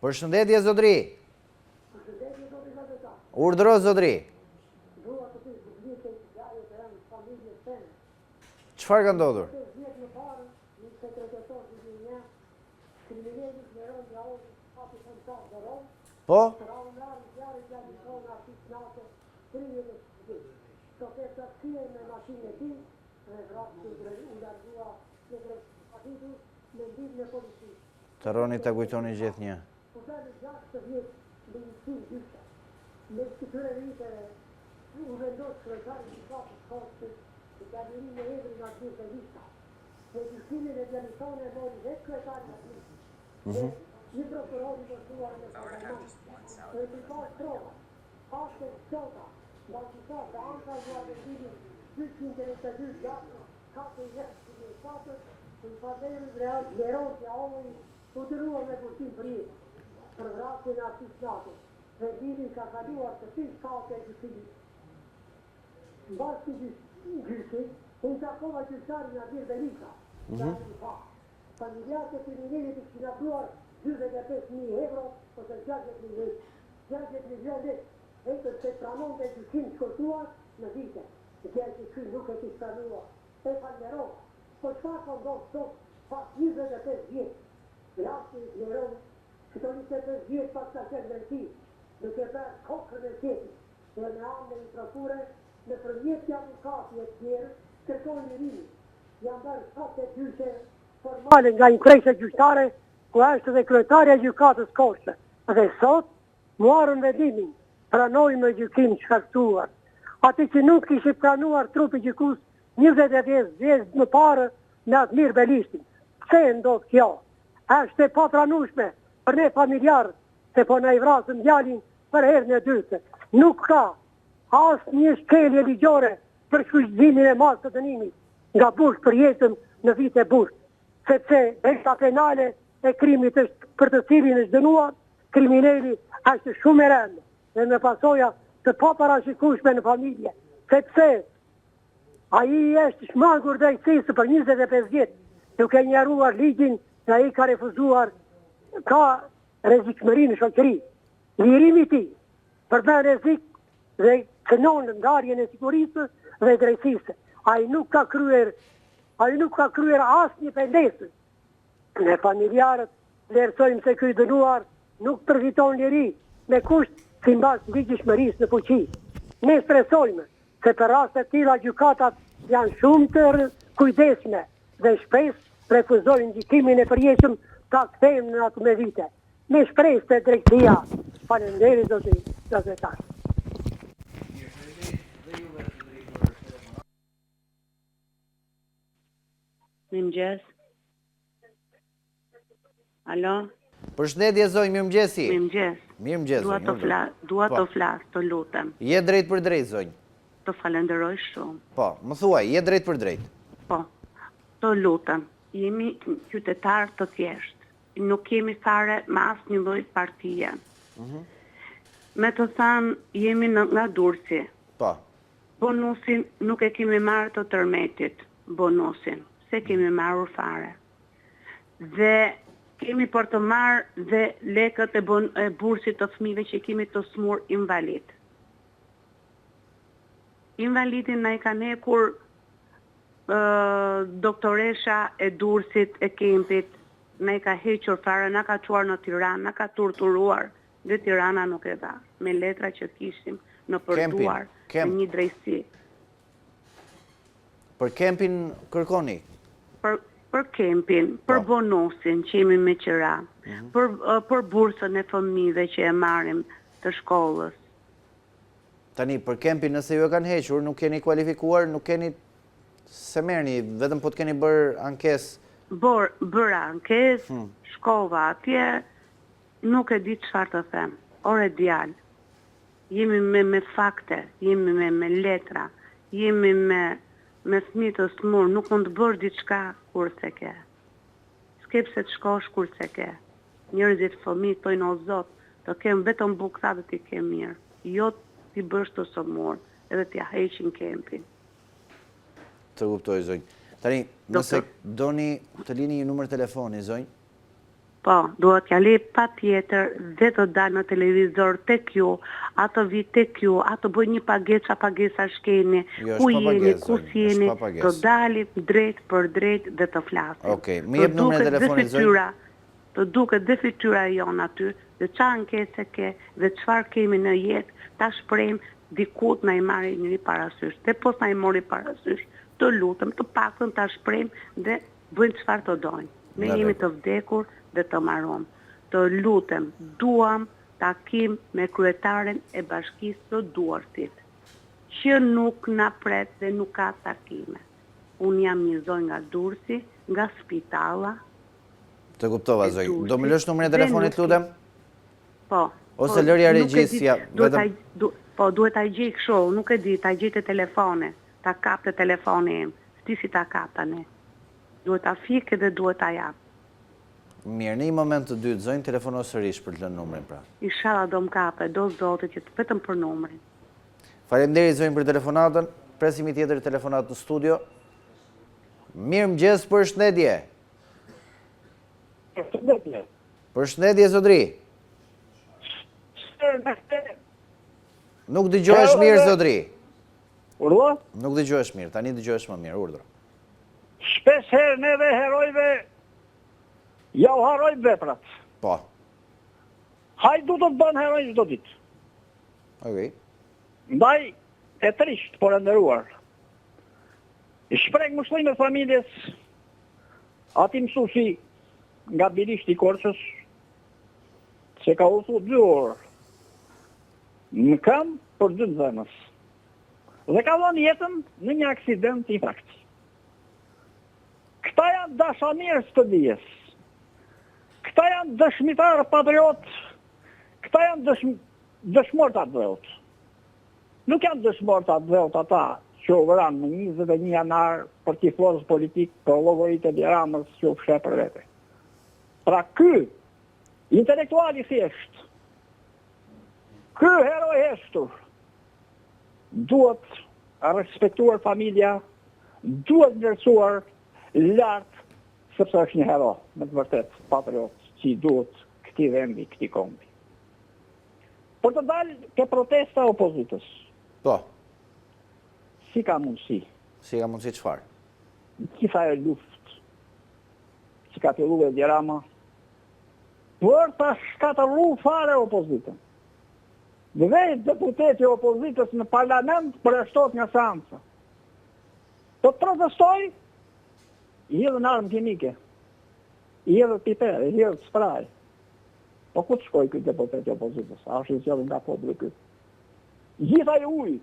Përshëndetje, Zotri. Urdhëro, Zotri. Çfarë ka ndodhur? Po? Të roni të kujtoni gjithë një. Me këtyre vite, u vendosë kretarin që ka të kostë, që ka njëri me edri nga gjithë e lista. Dhe gjykimin e djelitone e mori dhe kretarin nga gjithë. Një prokurori më shuar në përgjëman. Dhe të ka trova, asë të qota, nga që ka të anka zua dhe dhimi, 232 gjatë, 4 jetë, 4, të në paderi leron që a omëri, u të rua me pushtim për jetë, për vrasën e artist natë. Dhe dhimi ka kaluar të 5 kate e gjyqimit. Në basë të gjyqimit, unë takova gjyqarin në Adil Belika, familjatë e kriminalit të këshinatuar 25.000 euro, ose 60 milion lek, e se pranon të gjyqim shkotuar në vite. Në kjerë që kërë nuk e të shpranuar. E falleron. Po qëfa ka ndonë sot, pas 25 vjetë, lasë i vleron, këto 25 vjetë pas ka qenë vërti, duke bërë kokën e tjetë, dhe me anë në i prokure, në përmjet të avukati e tjerë, kërkojnë një rinjë. Janë bërë 7 gjyqe formale nga një krejse gjyqtare, ku është dhe kryetarja e gjykatës Korçë. Dhe sot, muarën vendimin, pranojnë me gjykim shkaktuar. Ati që nuk kishë pranuar trupi gjykus 20 vjeç më parë me Admir Belishtin. Pse ndodhë kjo? Është e pa pranueshme për ne familjarët, se po në i vrasën djalin për herën e dytë. Nuk ka asë një shkelje ligjore për shkullzimin e masë të dënimit nga burg për jetën në vite burg. Sepse eksa penale e krimit është për të cilin është dënuar, kriminali është shumë e rëndë dhe me pasoja të pa parashikueshme në familje. Sepse ai është shmangur drejtësisë për 25 vjetë, duke njohuar ligjin dhe ai ka refuzuar, ka rrezikshmëri në shoqëri. Lirimi i tij përbën rrezik dhe kënon ndarjen e sigurisë dhe drejtësisë. Ai nuk ka kryer asnjë pendesë. Ne familjarët vlerësojmë se ky dënuar nuk përfiton liri me kusht sipas ligjshmërisë në fuqi. Ne shpresojmë se për raste të tilla gjykatat janë shumë të kujdesshme dhe shpesh refuzojnë gjykimin e përjetshëm ta kthejmë në atë me vite. Me shpresë të drejtësia. Faleminderit zotëtar. Mirëmëngjes. Alo? Përshëndetje zonjë, mirëmëngjesi. Mirëmëngjes. Mirëmëngjes. Dua të flas, të lutem. Je drejt për drejt, zonjë. Të falenderoj shumë. Po, më thuaj, je drejt për drejt. Po, të lutem. Jemi qytetarë të thjeshtë. Nuk kemi fare me asnjë lloj partie. Me të thënë, jemi nga Durrësi. Po. Bonusin nuk e kemi marrë të tërmetit, bonusin, se kemi marrur fare. Dhe kemi për të marrë dhe lekët e bursit të fëmijëve që kemi të smur invalid. Invalidin na i kanë hekur doktoresha e Durrësit e Kempit, na i ka hequr fare, na ka çuar në Tiranë, na ka torturuar dhe Tirana nuk e dha, me letra që kishim në përduar në një drejtësi. Për Kempin kërkoni? Për Kempin, për bonusin që jemi me qira, për bursën e fëmijëve që e marrim të shkollës. Tani, për Kempin nëse ju e kanë hequr, nuk keni kualifikuar, nuk keni se merrni, vetëm po të keni bërë ankesë. Bëra ankesë, shkova atje, nuk e di çfarë të them. Ore djalë, jemi me fakte, jemi me letra, jemi me fëmijë të smur, nuk mund të bërë diçka kurse ke. S'ke pse të shkosh kurse ke. Njerëzit fëmijë thojnë o Zot, të kem vetëm bukë dhe ti ke mirë. Jo ti bësh të smur, edhe t'ja heqin Kempin. Të kuptoj, zonjë. Tani, nëse doni të lini një numër telefoni, zonjë? Po, duhet t'ja le pa tjetër dhe të dalë në televizor tek ju, ato vi tek ju, ato bëj një pagesa shkeni, Jo, ku është pa jeni, pagesë, ku zonjë, s'jeni, është pa pagesë. të dalit drejt për drejt dhe të flasim. Okej, më jep numrin e telefonit, zonjë? Të duket dhe fytyra jonë aty, dhe qa ankese ke, dhe çfarë kemi në jetë, ta shprejmë dikut na i marri njëri parasysh, dhe pos na i mori parasysh, të lutëm, të paktën ta shprejmë dhe bëjmë çfarë të dojnë. Ne jemi të vdekur dhe të marom. Të lutem, duam takim me kryetaren e bashkisë së Duartit, që nuk na pret dhe nuk ka takime. Unë jam një zonjë nga Durrësi, nga Spitalla. Të kuptova, zonjë. Do më lësh numrin e telefonit, lutem? Po. Ose lërja regjisja, vetëm... Po, duhet ta gjej kështu, nuk e di, ta gjej te telefone, ta kap te telefoni im, sti si ta kap tani. Duhet ta fik dhe duhet ta jap. Mirë, në një moment të dytë, zonjë, telefono sërish për të lënë numrin, pra. Inshallah do m'kape, do zotit që vetëm për numrin. Faleminderit, zonjë, për telefonatën. Presimi tjetër telefonat në studio. Mirë mëngjes, përshëndetje. Përshëndetje, zotri. Nuk dëgjohesh mirë, zotri. Urdhë? Nuk dëgjohesh mirë, tani dëgjohesh më mirë, urdhër. Shpesh herë neve herojve ja u harojmë veprat. Po. Hajdu të bën heroj çdo ditë. Okej. Ndaj e trisht, por e nderuar. I shpreh muslimin e familjes ati mësuesi nga Birisht i Korçës, që ka usu 2 orë në kam për 2 zemës. Dhe ka dhënë jetën në një aksident infakt. Këta janë dashamirës të dijes. Këta janë dëshmitarë patriot. Këta janë dëshmorë të atë. Nuk janë dëshmorë të atë ata që u vranë në 21 janar për tifozë politik për llogaritë e Biramës që u fsheh për vete. Pra ky intelektuali thjesht, ky heroj heshtur, duhet respektuar familja, duhet vlerësuar lartë, sepse është një hero, me të vërtet, patriot, që i duhet këtij vendi, këtij kombi. Por të dalë ke protesta opozitës. Po. Si ka mundësi? Si ka mundësi çfarë? Gjitha e luft që ka fillu e Dirama, për ta shkatërru fare opozitën. Dhe deputeti i opozitës në parlament përshtot nga seanca. Po të protestoj, i hedhën armë kimike, i hedhën piper, i hedhën spraj. Po ku të shkoj këtë deputeti i opozitës? A është i zgjedhur nga populli ky? Gjitha e ujë.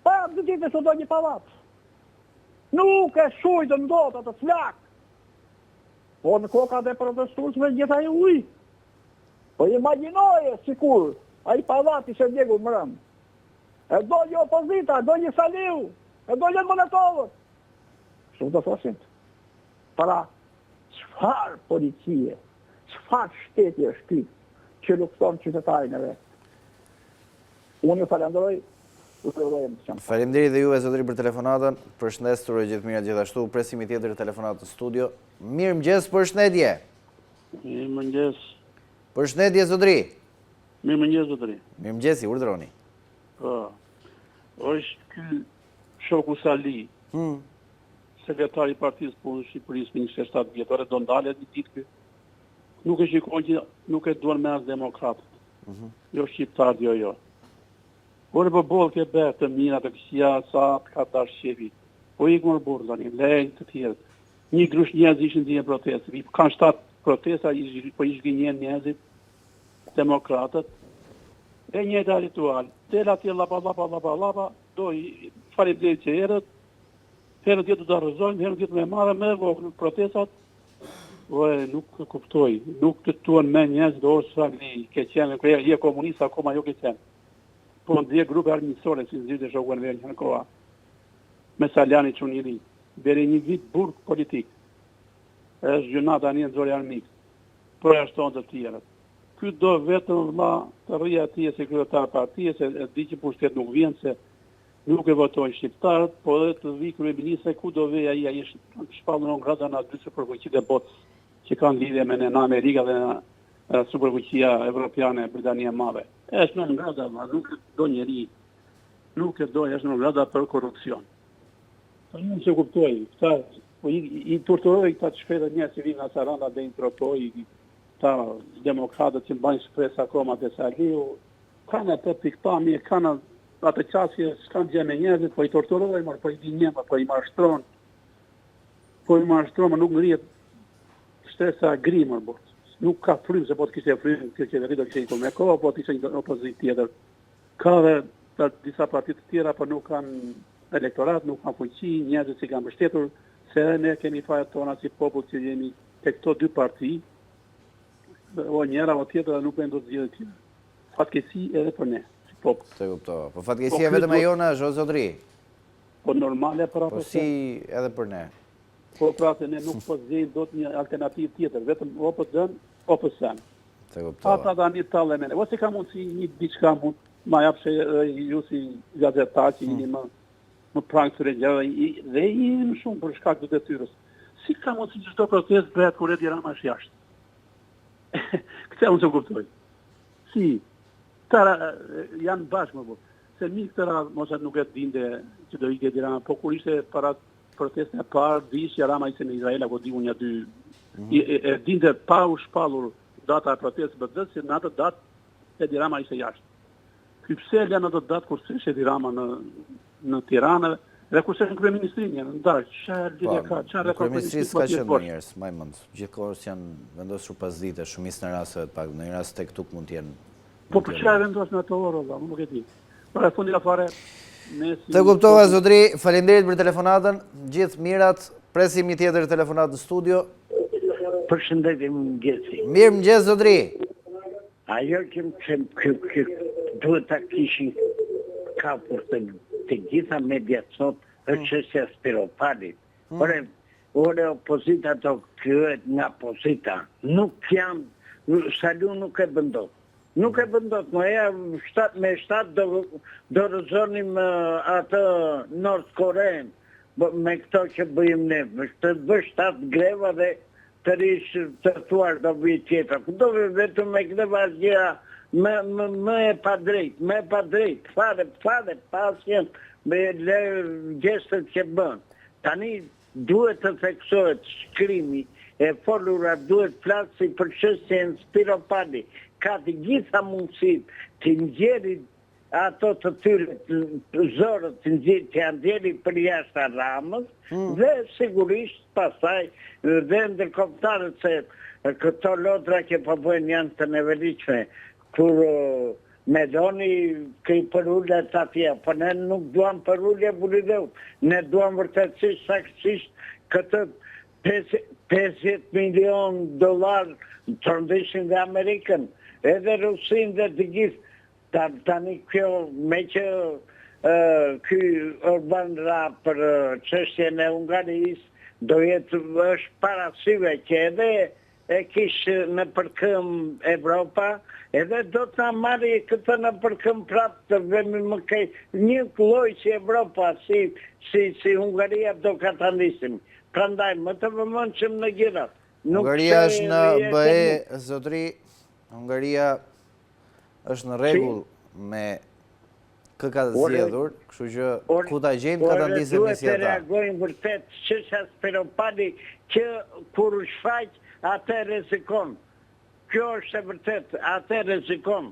Pa të ditë se do një pallat. Nuk e shujtë ndot atë flak. Po në kokat e protestuesve gjitha e ujë. Po imagjinoje sikur ai pallati që djegur mbrëm. E do një opozita, do një Saliu, e do një Moletovët. Shumë të thosin. Para, çfarë policie, çfarë shteti është ky që lufton qytetarin e vet? Unë ju falenderoj. Faleminderit dhe juve zotëri për telefonatën. Përshëndes, të uroj gjithë mirat gjithashtu. Presimi tjetër telefonat në studio. Mirëmëngjes, përshëndetje. Mirëmëngjes. Përshëndetje zotëri. Mirëmëngjes zotëri. Mirëmëngjes, i urdhroni. Po. Është ky shoku Sali. Sekretari i Partisë Punës së Shqipërisë me 27 vjetore do ndalet një ditë ky. Nuk e shikon që nuk e duan me as demokratët. Jo shqiptar, jo. Por e përbol ke bërë të mira të kësia sa të ka darë shqevi. Po i këmër burë, tani, lejnë të tjerë. Një grush njerëz ishin dhije protestë. Kanë 7 protesta, po i shgënjen njerëzit, demokratët. E njëta ritual. Tela tje lapa, do i falim dhe që herët tjetë të arrëzojnë, herët tjetë me marë me vokë protestat. Nuk kuptoj, nuk të tuan me njerëz do orë sfagli, ke qenë, kërë je komunista, akoma jo ke qenë. Po ndje grupe armiqësore si zgjidhje shoku në verë një koha. Me Saljani Çuniri. Deri një vit burg politik. Është gjuna tani në zori armik. Për ashton të tjerët. Ky do vetëm vëlla të rria atje si kryetar partisë, e di që pushtet nuk vjen se nuk e votojnë shqiptarët, po edhe të vi kryeministri ku do vej ai është shpallur në gradën aty se për fuqitë e botës që kanë lidhje me në Amerika dhe në superfuqia evropiane, Britania e Madhe. Është në ngrada, nuk do njeri, nuk e do, është në ngrada për korupcion. Unë se kuptoj, i torturoj këta të shpeta njerëz që vinë nga Saranda dhe intropoj, ta demokratët që mbajnë shpresë akoma të Saliu, kanë atë pikpamje, kanë atë qasje, s'kanë gjë me njerëzit, po i torturoj, po i dinjem, po i mashtron, ma nuk ngrihet shtresa grimër, nuk ka frymë, se po të kishte frymë, kjo qeveri do kishte me kohë, po të ishte një opozit tjetër. Ka dhe disa partit të tjera, po nuk kanë elektorat, nuk kanë fuqi, njerëzit që kanë mbështetur, se ne kemi fajat tona si popull që jemi te këto dy parti, o njëra o tjetër nuk e ndo të gjithë tjetër. Fatkesi edhe për ne, si popull. Se kuptova. Po fatkesia vetëm e jona, Zho Zodri? Po normale për ato. Po si edhe për ne? Po pra se ne nuk po zgjejmë do të një alternativë tjetër, vetëm o për dën, o për sen. Se kuptova. Ata da një talë e mene. Ose ka mundësi një diçka mund, ma japshe ju si gazetar që jeni më prangë të regjera dhe jemi shumë për shkak të detyrës. Si ka mundësi që çdo protestë bëhet kur Edi Rama është jashtë? Këtë unë se kuptoj. Si? Tëra janë bashkë më bërë. Se mi këtëra mosat nuk e dinde që do ike Edi Rama, po kur ishte para protestën e parë, dish që Rama ishte në Izrael, apo di unë dy. E dinte pa u shpallur data e protestës BD-s, se në atë datë Edi Rama ishte jashtë. Pse lë në atë datë kur s'ishte Edi Rama në Tiranë, dhe kur s'ishte në kryeministrinë, në darkë, çfarë ka, çfarë ka kryeministri s'ka qenë më njerëz, më mend. Gjithkohës janë vendosur pas dite, shumicë në rasteve të pak, në një rast tek tuk mund të jenë. Po për çfarë vendos në ato orë, valla, nuk e di. Para fundi la fare. Të kuptova Zotri, faleminderit për telefonatën, gjithë mirat, presim një tjetër telefonat në studio. Përshëndetje mëngjesi. Mirë mëngjes Zotri. Ajo që duhet ta kishin kapur të gjitha mediat sot është çështja e Spiropalit. Ore opozita do kryhet nga opozita. Nuk jam, Saliu nuk e bëndot. Nuk e bëndot, me 7 do rëzonim atë Nord Korean, me këto që bëjmë ne, të bë 7 greva dhe të rishë të thuar do bëjë tjetër. Do vetëm me këtë vazhgja më e pa drejt, fare pasjen me gjestet që bën. Tani duhet të theksohet shkrimi e folura, duhet flasi për çështjen Spiropali. Ka të gjitha mundësit të nxjerrë ato të tyre zorët që janë nxjerrë për jashtë Ramës dhe sigurisht pastaj dhe ndërkombëtarët se këto lotra që po bëjnë janë të nevojshme kur me doni këj përullet atje, po ne nuk duam përullet burideu, ne duam vërtetësisht saktësisht këtë 50 milion dollar të rëndishin dhe Amerikën, edhe Rusin dhe të gjithë. Tani kjo me që ky Orban ra për çështjen e Hungarisë, do jetë është parasyve që edhe e kishë në përkëm Evropa, edhe do të na marri këtë në përkëm prapë të vemi më kaj një lloj si Evropa, si Hungaria do ka ta nisim. Prandaj më të vëmendshëm në gjëra. Hungaria është në BE, Zotri, Hungaria është në rregull me kë ka zgjedhur, kështu që ku ta gjejmë ka ta ndisem nisja ta. Duhet të reagojmë vërtet çështja Spiropali që kur u shfaq atë rrezikon. Kjo është e vërtet, atë rrezikon.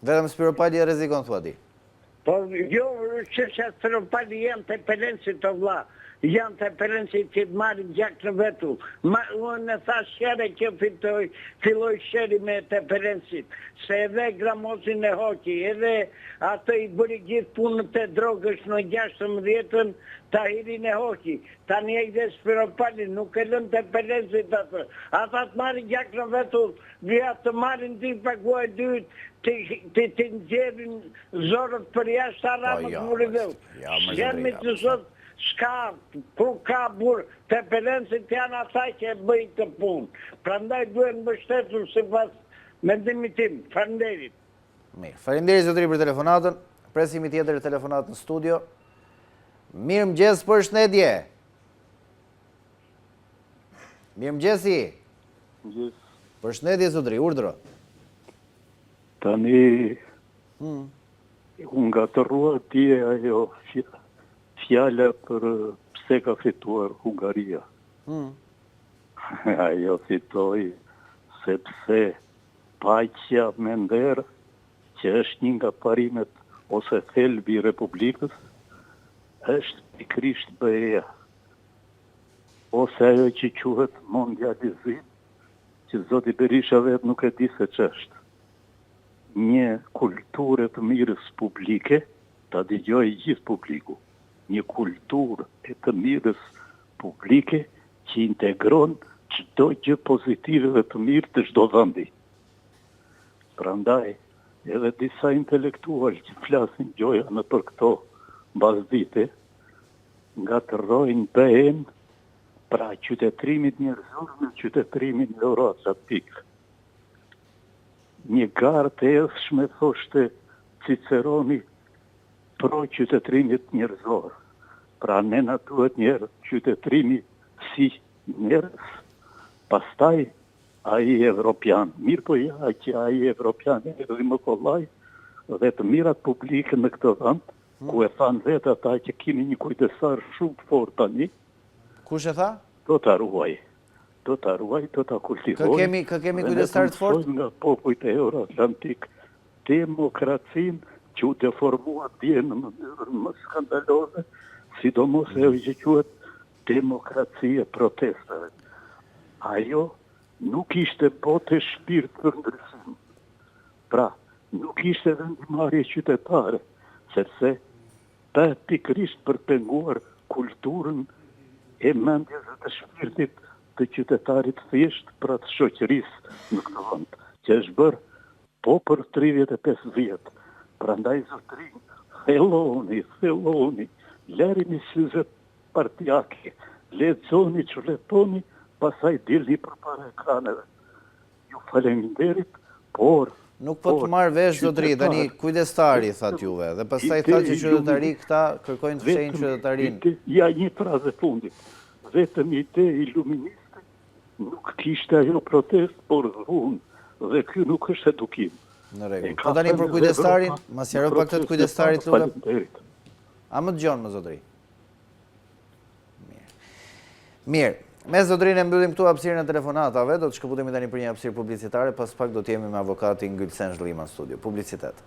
Vetëm Spiropali e rrezikon thua ti. Po jo, çështja Spiropali janë të Pelenci të vlla. Janë të Pelenci që marrin gjak në vetu. Unë thash herë që filloj sheri me të Pelencit. Se edhe Gramozin e hoqi, edhe atë i bëri gjithë punët e drogës në 16-ën, Tahirin e hoqi. Tani e dhe Spiropali nuk e lën të Pelencit atë. Ata të marrin gjak në vetu, vja të marrin dy paguaj dyt, të nxjerrin zorët për jashtë Ramës Murideu. Jemi të sot s'ka, ku ka burë, të Pelencit janë ata që e bëjnë të punë. Prandaj duhet mbështetur sipas mendimit tim. Faleminderit. Mirë, faleminderit Zotri për telefonatën. Presim i tjetër telefonat në studio. Mirë mëngjes, përshëndetje. Mirëmëngjesi. Përshëndetje zotëri, urdhro. Tani, unë nga të rrua tje ajo fjalla për pse ka fituar Hungaria. Ajo fitoi sepse paqja me nder, që është një nga parimet ose thelbi i Republikës, është pikrisht BE-ja. Ose ajo që quhet mondializim, që zoti Berisha vetë nuk e di se ç'është. Një kulturë të mirës publike, ta dëgjoj gjithë publiku. Një kulturë e të mirës publike që integron çdo gjë pozitive dhe të mirë të çdo vendi. Prandaj, edhe disa intelektual që flasin gjoja në për këto mbasdite, nga të rrojnë BE-n, pra qytetrimit njerëzor në qytetrimin Eurosat pikë. Një garë të edhshme thoshte Ciceroni pro qytetrimit njerëzor. Pra ne na duhet njerë qytetrimi si njerëz, pastaj ai evropian. Mirë po ja që ai evropian e më kollaj dhe të mirat publike në këtë vend, ku e thanë vetë ata që kemi një kujdesar shumë të fortë tani. Kush e tha? Do ta ruaj. Do ta kultivoj. Kë kemi kujdestar të fortë? Nga popujt e Euroatlantik, demokracinë që u deformua dje në mënyrën më skandaloze, sidomos ajo që quhet demokracia protestave. Ajo nuk ishte botë shpirt për ndryshim. Pra, nuk ishte vendimarrje qytetare, sepse ta pikërisht për penguar kulturën e mendjes dhe të shpirtit të qytetarit thjesht pra të shoqërisë në këtë vend, që është bërë po për 35 vjet. Prandaj zotërin, thelloni, lërini syze partijake, lexoni që letoni, pasaj dilni përpara ekraneve. Ju faleminderit, por nuk po të marrë vesh zotëri, tani kujdestari, thatë juve, dhe pastaj thatë që qytetari këta kërkojnë të fshehin qytetarin. Ja një frazë fundit, vetëm ide iluministe nuk kishte ajo protest, por dhunë, dhe ky nuk është edukim. Në rregull. Po tani për kujdestarin, mas jarë pak të kujdestarit lutem. A më dëgjon më zotëri? Mirë. Me zotërinë e mbyllim këtu hapësirën e telefonatave, do të shkëputemi tani për një hapësirë publicitare, pas pak do të jemi me avokatin Gylsen Zhllima në studio. Publicitet.